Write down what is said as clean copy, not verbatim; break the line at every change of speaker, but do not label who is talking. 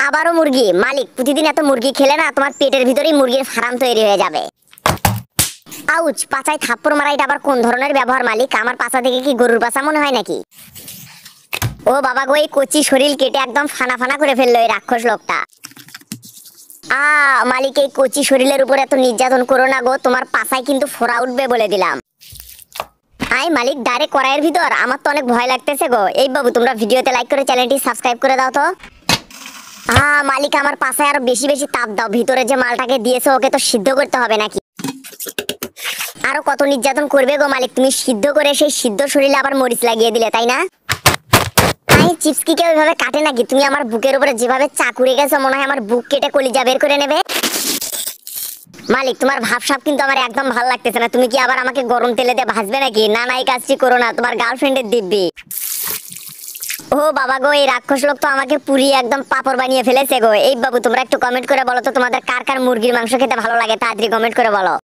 আবারও মুরগি। মালিক, প্রতিদিন এত মুরগি খেলে না তোমার পেটের ভিতরেই মুরগির ফার্ম তৈরি হয়ে যাবে। আউচ, পাছায় থাপ্পড় মারা, এটা আবার কোন ধরনের ব্যবহার মালিক? আমার পাছা থেকে কি গরুর পাছা মনে হয় নাকি? ও বাবা গো, এই কচি শরীর কেটে একদম ফানা ফানা করে ফেললো এই রাক্ষস লোকটা। মালিক, এই কচি শরীরের উপর এত নির্যাতন করো না গো, তোমার পাছায় কিন্তু ফোড়া উঠবে বলে দিলাম। মালিক, ডাইরেক্ট কড়াইয়ের ভিতর? আমার তো অনেক ভয় লাগতেছে গো। এই বাবু, তোমরা ভিডিওতে লাইক করে চ্যানেলটি সাবস্ক্রাইব করে দাও তো। মালিক, আমার পাছায় আরো বেশি বেশি তাপ দাও। ভিতরে যে মালটাকে দিয়েছো ওকে তো সিদ্ধ করতে হবে নাকি? আরো কত নির্যাতন করবে গো মালিক? তুমি সিদ্ধ করে সেই সিদ্ধ শরীরে আবার মরিচ লাগিয়ে দিলে, তাই না? চিপস কি কেউ ওইভাবে কাটে নাকি? তুমি আমার বুকের উপরে যেভাবে চাকুরে গেছো, মনে হয় আমার বুক কেটে কলিজা বের করে নেবে। মালিক, তোমার ভাবসাব কিন্তু আমার একদম ভালো লাগতেছে না। তুমি কি আবার আমাকে গরম তেলে দিয়ে ভাজবে নাকি? না না, এই কাজটি করো না, তোমার গার্লফ্রেন্ডের দিব্যি। ও বাবা গো, এই রাক্ষস লোক তো আমাকে পুরিয়ে একদম পাপড় বানিয়ে ফেলেছে গো। এই বাবু, তোমরা একটু কমেন্ট করে বলো তো তোমাদের কার কার মুরগির মাংস খেতে ভালো লাগে, তাড়াতাড়ি কমেন্ট করে বলো।